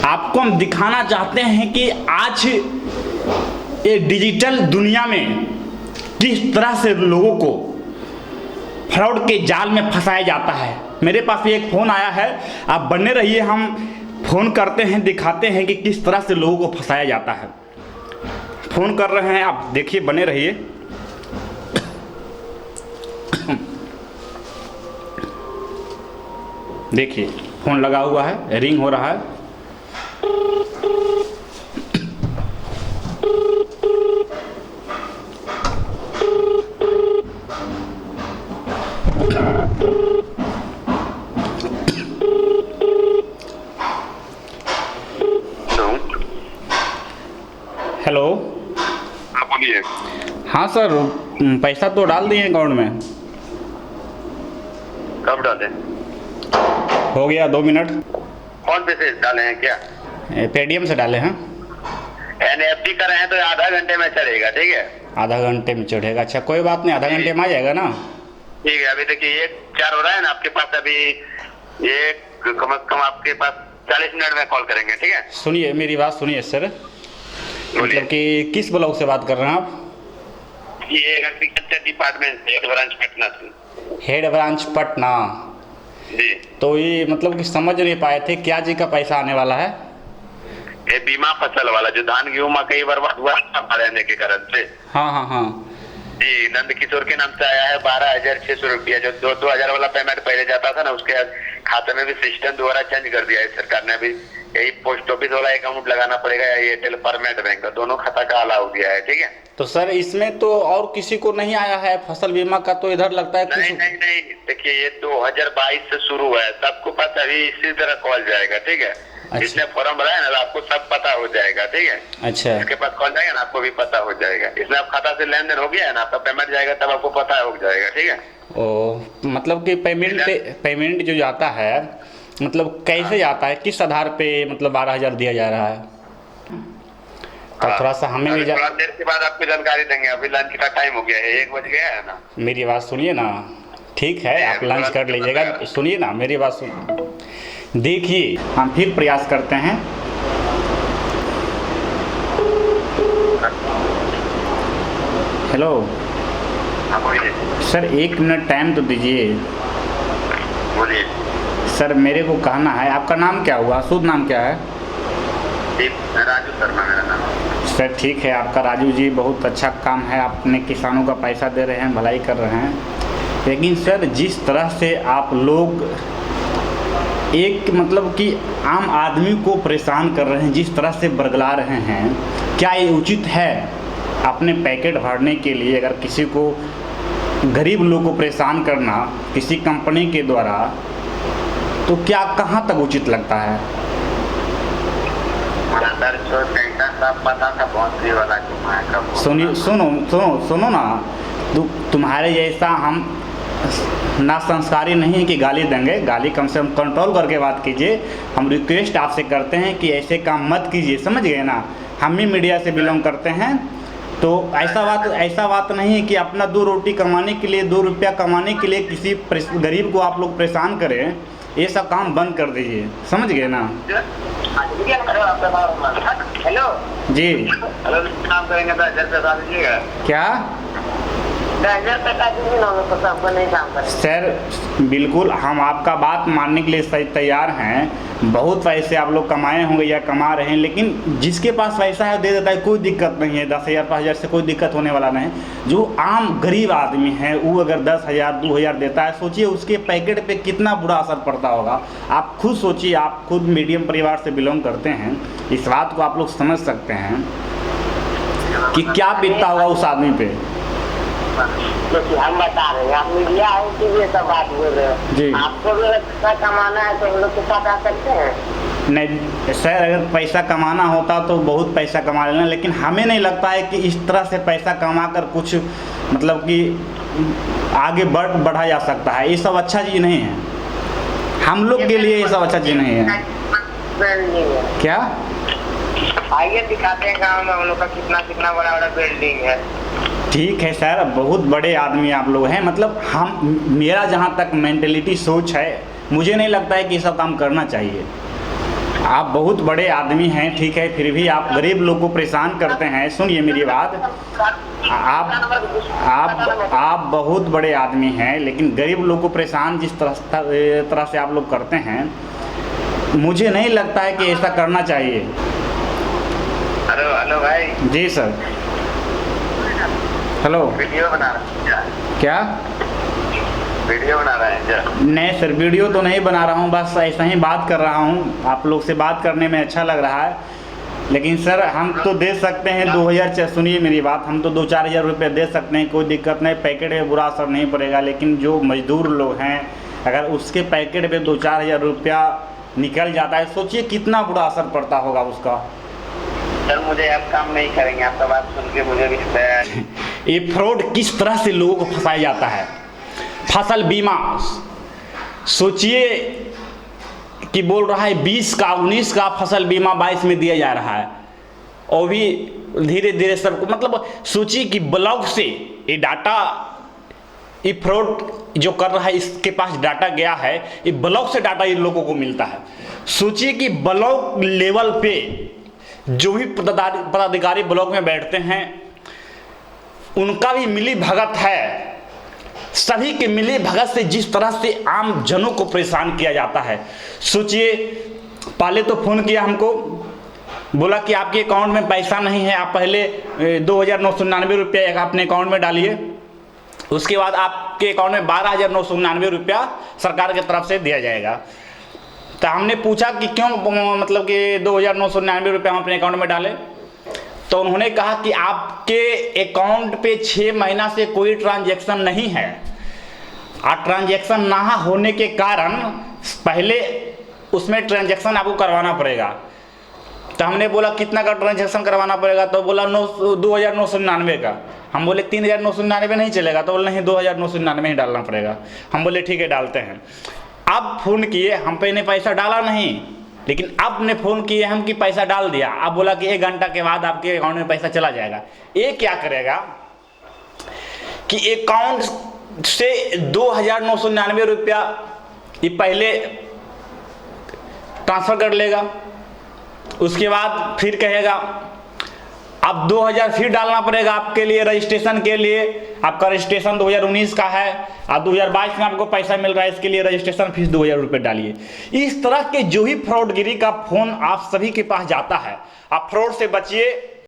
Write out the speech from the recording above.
आपको हम दिखाना चाहते हैं कि आज ये डिजिटल दुनिया में किस तरह से लोगों को फ्रॉड के जाल में फंसाया जाता है। मेरे पास भी एक फ़ोन आया है, आप बने रहिए, हम फ़ोन करते हैं, दिखाते हैं कि किस तरह से लोगों को फंसाया जाता है। फ़ोन कर रहे हैं, आप देखिए, बने रहिए। देखिए फ़ोन लगा हुआ है, रिंग हो रहा है। हेलो, हाँ बोलिए। हाँ सर, पैसा तो डाल दिए अकाउंट में। कब डाले? हो गया 2 मिनट। कौन पे से डाले हैं क्या? पेटीएम से डाले हैं। एनएफटी कर रहे हैं तो आधा घंटे में चलेगा, ठीक है? आधा घंटे में चढ़ेगा? अच्छा कोई बात नहीं, आधा घंटे में आ जाएगा ना। ठीक है, अभी देखिए 1:04 हो रहा है ना, आपके पास अभी एक कम से कम आपके पास 40 मिनट में कॉल करेंगे, ठीक है? सुनिए मेरी बात सुनिए सर, मतलब कि किस ब्लॉक से बात कर रहे हैं आप? ये agriculture department head branch Patna से। हेड ब्रांच पटना जी। तो ये मतलब कि समझ नहीं पाए थे क्या जी का पैसा आने वाला है? ये बीमा फसल वाला जो धान गेहूं मकई बर्बाद हुआ रहने के कारण से। हाँ हाँ हाँ जी, नंद किशोर के नाम से आया है 12,600 रुपया। जो 2,000 वाला पेमेंट पहले जाता था ना, उसके खाते में भी सिस्टम द्वारा चेंज कर दिया है सरकार ने। अभी यही पोस्ट ऑफिस वाला अकाउंट लगाना पड़ेगा या एयरटेल परमानेंट बैंक का, दोनों खाता का अलाउ दिया है, ठीक है? तो सर इसमें तो और किसी को नहीं आया है फसल बीमा का, तो इधर लगता है नहीं कुछ... नहीं नहीं, देखिए ये 2022 से शुरू है, सबको पता, अभी इसी तरह कॉल जाएगा, ठीक है? अच्छा। इसने फॉर्म भरा है ना, तो आपको सब पता हो जाएगा, ठीक है? अच्छा, इसके पास कॉल जाएगा ना, आपको भी पता हो जाएगा। इसमें आप खाता से लेन देन हो गया है ना, आपका पेमेंट जाएगा तब आपको पता हो जाएगा, ठीक है? ओ मतलब कि पेमेंट जो जाता है, मतलब कैसे जाता है, किस आधार पे मतलब 12,000 दिया जा रहा है? तो थोड़ा सा हमें भी थोड़ा देर के बाद आपको जानकारी देंगे। अभी लंच का टाइम हो गया है, 1 बज गया है ना। मेरी बात सुनिए ना, ठीक है आप लंच कर लीजिएगा। सुनिए ना मेरी बात देखिए, हम फिर प्रयास करते हैं। हेलो बोलिए। सर, 1 मिनट टाइम तो दीजिए। बोलिए। सर मेरे को कहना है, आपका नाम क्या हुआ, शुद्ध नाम क्या है? राजू शर्मा मेरा नाम। सर ठीक है, आपका राजू जी, बहुत अच्छा काम है, आपने किसानों का पैसा दे रहे हैं, भलाई कर रहे हैं। लेकिन सर जिस तरह से आप लोग एक मतलब कि आम आदमी को परेशान कर रहे हैं, जिस तरह से बरगला रहे हैं, क्या ये उचित है? अपने पैकेट भरने के लिए अगर किसी को, गरीब लोग को परेशान करना किसी कंपनी के द्वारा, तो क्या कहाँ तक उचित लगता है? सुनिए, सुनो ना, तुम्हारे जैसा हम ना संस्कारी नहीं है कि गाली देंगे, गाली कम से कम कंट्रोल करके बात कीजिए। हम रिक्वेस्ट आपसे करते हैं कि ऐसे काम मत कीजिए, समझ गए ना? हम भी मीडिया से बिलोंग करते हैं, तो ऐसा बात नहीं है कि अपना 2 रोटी कमाने के लिए, 2 रुपया कमाने के लिए किसी गरीब को आप लोग परेशान करें। ये सब काम बंद कर दीजिए, समझ गए ना? हेलो जी। हेलो, काम करेंगे तो 1000 रुपया दीजिएगा क्या? 10,000 रुपया दीजिए ना, हमको नहीं काम करेंगे। सर बिल्कुल हम आपका बात मानने के लिए सही तैयार हैं। बहुत पैसे आप लोग कमाए होंगे या कमा रहे हैं, लेकिन जिसके पास पैसा है दे देता है, कोई दिक्कत नहीं है। 10,000 5,000 से कोई दिक्कत होने वाला नहीं। जो आम गरीब आदमी है वो अगर 10,000 2,000 देता है, सोचिए उसके पैकेट पे कितना बुरा असर पड़ता होगा। आप खुद सोचिए, आप खुद मीडियम परिवार से बिलोंग करते हैं, इस बात को आप लोग समझ सकते हैं कि क्या बीतता होगा उस आदमी पे। हम बता रहे हैं, आप मीडिया है इसीलिए सब बात बोल रहे हैं जी। आपको भी पैसा कमाना है तो हम लोग के साथ आ सकते हैं। नहीं सर, अगर पैसा कमाना होता तो बहुत पैसा कमा लेना, लेकिन हमें नहीं लगता है कि इस तरह से पैसा कमा कर कुछ मतलब कि आगे बढ़ा जा सकता है। ये सब अच्छा चीज़ नहीं है, हम लोग के लिए ये सब अच्छा चीज़ नहीं है। क्या? आइए दिखाते हैं गाँव में हम लोग का कितना बड़ा बड़ा बिल्डिंग है। ठीक है सर, बहुत बड़े आदमी आप लोग हैं, मतलब मेरा जहाँ तक मेंटेलिटी सोच है, मुझे नहीं लगता है कि ये सब काम करना चाहिए। आप बहुत बड़े आदमी हैं, ठीक है, फिर भी आप गरीब लोग को परेशान करते हैं। सुनिए मेरी बात, आप बहुत बड़े आदमी हैं, लेकिन गरीब लोग को परेशान जिस तरह से आप लोग करते हैं, मुझे नहीं लगता है कि ऐसा करना चाहिए। हेलो हेलो भाई। जी सर। हेलो। वीडियो बना रहे हैं क्या? वीडियो बना रहे हैं क्या? नहीं सर, वीडियो तो नहीं बना रहा हूँ, बस ऐसा ही बात कर रहा हूँ। आप लोग से बात करने में अच्छा लग रहा है, लेकिन सर हम तो दे सकते हैं 2000। सुनिए मेरी बात, हम तो 2-4 हज़ार रुपये दे सकते हैं, कोई दिक्कत नहीं, पैकेट में बुरा असर नहीं पड़ेगा। लेकिन जो मजदूर लोग हैं, अगर उसके पैकेट पे 2-4 हज़ार रुपया निकल जाता है, सोचिए कितना बुरा असर पड़ता होगा उसका। सर मुझे आप काम नहीं करेंगे, आपका बात सुन के मुझे भी ये फ्रॉड किस तरह से लोगों को फंसाया जाता है। फसल बीमा सोचिए कि बोल रहा है 20 का 19 का फसल बीमा 22 में दिया जा रहा है, और भी धीरे धीरे सबको, मतलब सोचिए कि ब्लॉक से ये डाटा, ये फ्रॉड जो कर रहा है, इसके पास डाटा गया है, ये ब्लॉक से डाटा इन लोगों को मिलता है। सोचिए कि ब्लॉक लेवल पे जो भी पदाधिकारी ब्लॉक में बैठते हैं, उनका भी मिली भगत है। सभी के मिली भगत से जिस तरह से आम जनों को परेशान किया जाता है, सोचिए। पहले तो फ़ोन किया हमको, बोला कि आपके अकाउंट में पैसा नहीं है, आप पहले 2999 रुपया अपने अकाउंट में डालिए, उसके बाद आपके अकाउंट में 12,999 रुपया सरकार की तरफ से दिया जाएगा। तो हमने पूछा कि क्यों, मतलब कि 2,999 रुपया हम अपने अकाउंट में डालें। तो उन्होंने कहा कि आपके अकाउंट पे 6 महीना से कोई ट्रांजैक्शन नहीं है, और ट्रांजैक्शन ना होने के कारण पहले उसमें ट्रांजैक्शन आपको करवाना पड़ेगा। तो हमने बोला कितना का ट्रांजैक्शन करवाना पड़ेगा? तो बोला 2,999 का। हम बोले 3,999 नहीं चलेगा? तो बोले नहीं, 2,999 ही डालना पड़ेगा। हम बोले ठीक है, डालते हैं। अब फ़ोन किए, हम पे ने पैसा डाला नहीं, लेकिन अब ने फ़ोन किए हम कि पैसा डाल दिया। अब बोला कि 1 घंटा के बाद आपके अकाउंट में पैसा चला जाएगा। ये क्या करेगा कि अकाउंट से 2,999 रुपया ये पहले ट्रांसफ़र कर लेगा, उसके बाद फिर कहेगा अब 2,000 फिर डालना पड़ेगा आपके लिए रजिस्ट्रेशन के लिए। आपका रजिस्ट्रेशन 2019 का है, और 2022 में आपको पैसा मिल रहा है, इसके लिए रजिस्ट्रेशन फीस 2,000 रुपये डालिए। इस तरह के जो ही फ्रॉडगिरी का फ़ोन आप सभी के पास जाता है, आप फ्रॉड से बचिए।